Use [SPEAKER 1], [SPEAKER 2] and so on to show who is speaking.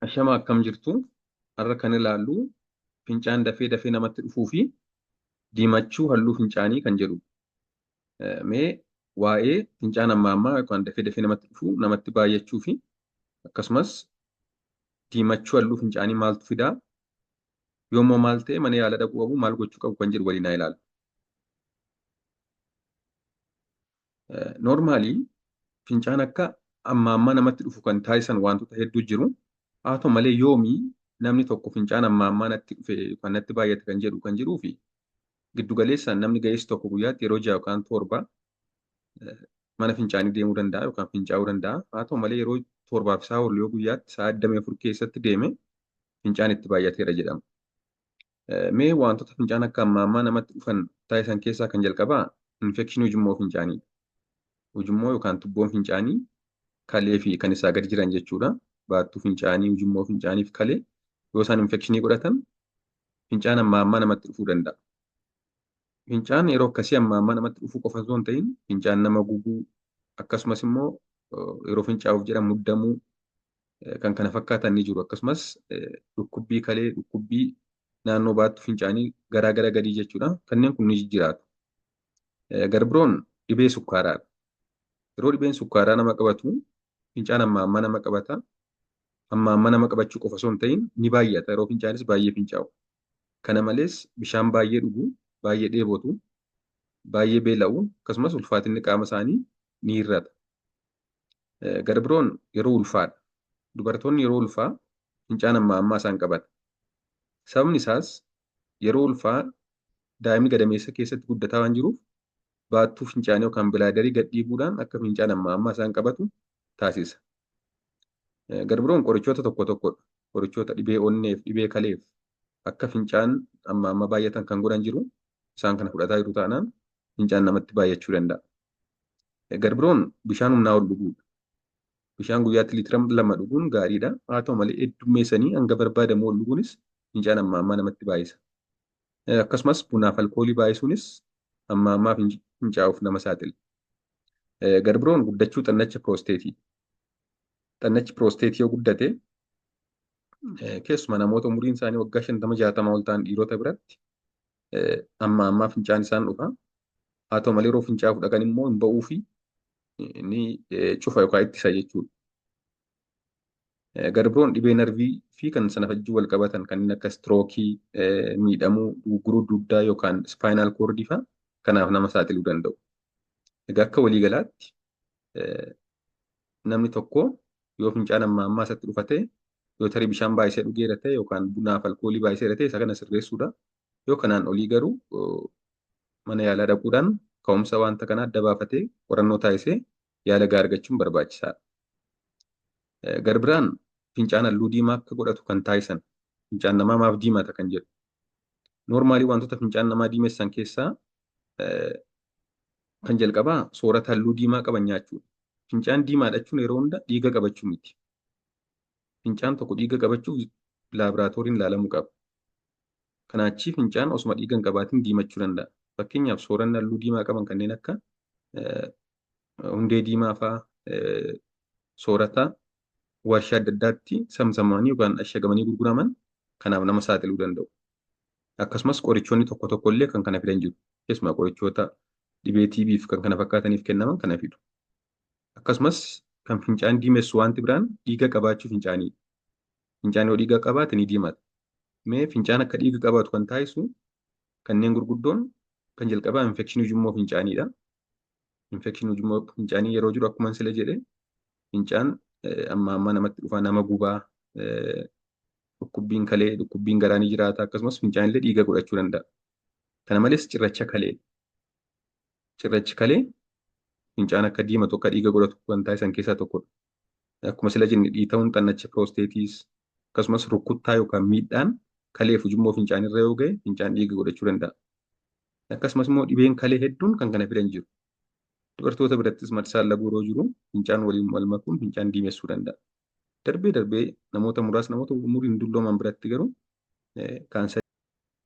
[SPEAKER 1] Ashama akkam jirtu har'a kan ilaallu fincaan dafee dafee namatti dhufuu fi diimachuu halluu fincaanii kan jedhu. Mee waa'ee fincaan amma ammaa yookaan dafee dafee namatti dhufuu namatti baay'achuu fi akkasumas diimachuu halluu fincaanii maaltu fidaa? Yoommoo maal ta'e mana yaala dhaquu qabu maal gochuu qabu kan jedhu waliin haa ilaalu. Noormaalii fincaan akka amma ammaa namatti dhufu kan taasisan wantoota hedduu jiru. Haa ta'u malee yoomii namni tokko fincaan amma ammaa natti dhufe yookaan natti baay'ate kan jedhu kan jiruu fi giddu galeessaan namni ga'eessi tokko guyyaatti yeroo 6 yookaan 7 mana fincaanii deemuu danda'a yookaan fincaa'uu danda'a. Haa ta'u malee yeroo 7 fi isaa ol yoo guyyaatti sa'a 24 keessatti deeme fincaan itti baay'ateera jedhama. Mee wantoota fincaan akka amma ammaa namatti dhufan taasisan keessaa kan jalqabaa infekshinii ujummoo fincaanii. Ujummoo yookaan tubboon fincaanii kalee fi kan isaa gadi jiran jechuudha. Baattuu fincaanii, ujummoo fincaanii fi kalee yoo isaan infekshinii godhatan fincaan amma ammaa namatti dhufuu danda'a. Fincaan yeroo akkasii amma ammaa namatti dhufuu qofa osoo hin ta'in fincaan nama gubuu akkasumas immoo yeroo fincaa'uuf jedhan muddamuu kan kana fakkaatan ni jiru. Akkasumas dhukkubbii kalee, dhukkubbii naannoo baattuu fincaanii garaa gara gadii jechuudha. Kanneen kun ni jiraatu. Garbiroon dhibee sukkaaraadha. Yeroo dhibeen sukkaaraa nama qabatu fincaan amma ammaa nama qabata. Amma ammaa nama qabachuu qofa osoo hin ta'in ni baay'ata. Yeroo fincaanis baay'ee fincaa'u. Kana malees bishaan baay'ee dhuguu, baay'ee dheebotu, baay'ee beela'u akkasumas ulfaatinni qaama isaanii ni hir'ata. Garbiroon yeroo ulfaadha. Dubartoonni yeroo ulfaa fincaan amma ammaa isaan qabata. Sababni isaas yeroo ulfaa daa'imni gadameessa keessatti guddataa waan jiruuf baattuu fincaanii yookaan bilaadarii gad dhiibuudhaan akka fincaan amma ammaa isaan qabatu taasisa. Garbiroon qorichoota tokko tokkodha. Qorichoota dhibee onneef, dhibee kaleef akka fincaan amma amma baay'atan kan godhan jiru. Isaan kana fudhataa jiru taanaan fincaan namatti baay'achuu danda'a. Garbiroon bishaan humnaa ol dhuguudha. Bishaan guyyaatti liitira 2 dhuguun gaariidha. Haa ta'u malee heddummeessanii hanga barbaadamu ol dhuguunis fincaan amma ammaa namatti baay'isa. Akkasumas bunaaf alkoolii baay'isuunis amma ammaa fincaa'uuf nama saaxila. Garbiroon guddachuu xannacha piroosteetii. Xannachi piroosteetii yoo guddate keessumaa namoota umuriin isaanii waggaa 50-60 ol ta'an dhiirota biratti amma ammaa fincaan isaan dhufa. Haa ta'u malee yeroo fincaa'uuf dhaqan immoo hin ba'uu fi ni cufa yookaan ittisa jechuudha. Garbiroon dhibee narvii fi kan sana wajjin wal qabatan kanneen akka strookii, miidhamuu, gurguruu dugdaa yookaan spinal cord fa'aa kanaaf nama saaxiluu danda'u. Egaa akka waliigalaatti namni tokko yoo fincaan amma ammaa isatti dhufate yoo tarii bishaan baay'isee dhugeera ta'e yookaan bunaaf alkoolii baay'iseera ta'e isa kana sirreessuudha. Yoo kanaan olii garuu mana yaalaa dhaquudhaan ka'umsa wanta kanaa adda baafatee qorannoo taasisee yaala gahaa argachuun barbaachisaadha. Garbiraan fincaan halluu diimaa akka godhatu kan taasisan fincaan namaa maaf diimata kan jedhu. Noormaalii wantoota fincaan namaa diimessan keessaa kan jalqabaa soorata halluu diimaa qaban nyaachuudha. Fincaan diimaadha jechuun yeroo hunda dhiiga qabachuu miti. Fincaan tokko dhiiga qabachuuf laaboraatooriin ilaalamuu qaba. Kanaachi fincaan osuma dhiiga hin qabaatiin diimachuu danda'a. Fakkeenyaaf sooranni halluu diimaa qaban kanneen akka hundee diimaa fa'aa soorata warshaa adda addaatti samsamanii yookaan ashagamanii gurguraman kanaaf nama saaxiluu danda'u. Akkasumas qorichoonni tokko tokko illee kan kana fidan jiru. Keessumaa qorichoota dhibee TB fi kan kana fakkaataniif kennaman kana fidu. Akkasumas kan fincaan diimessu wanti biraan dhiiga qabaachuu fincaaniidha. Fincaan yoo dhiiga qabaate ni diimata. Mee fincaan akka dhiiga qabaatu kan taasisu kanneen gurguddoon kan jalqabaa infekshinii ujummoo fincaaniidha. Infekshinii ujummoo fincaanii yeroo jiru akkuma sila jedhe fincaan amma ammaa namatti dhufa nama gubaa dhukkubbiin kalee dhukkubbiin garaa ni jiraata akkasumas fincaan illee dhiiga godhachuu danda'a. Kana malees cirracha kalee. Cirrachi kalee fincaan akka diimatu akka dhiiga godhatu kan taasisan keessaa tokkodha. Akkuma sila jenne dhiita'uun xannacha piroosteetiis akkasumas rukkuttaa yookaan miidhaan kaleef ujummoo fincaanirra yoo ga'e fincaan dhiiga godhachuu danda'a. Akkasumas immoo dhibeen kalee hedduun kan kana fidan jiru. Dubartoota birattis marsaan laguu yeroo jiru fincaan waliin wal makuun fincaan diimessuu danda'a. Darbee darbee namoota muraasa namoota umuriin dullooman biratti garuu kaansarii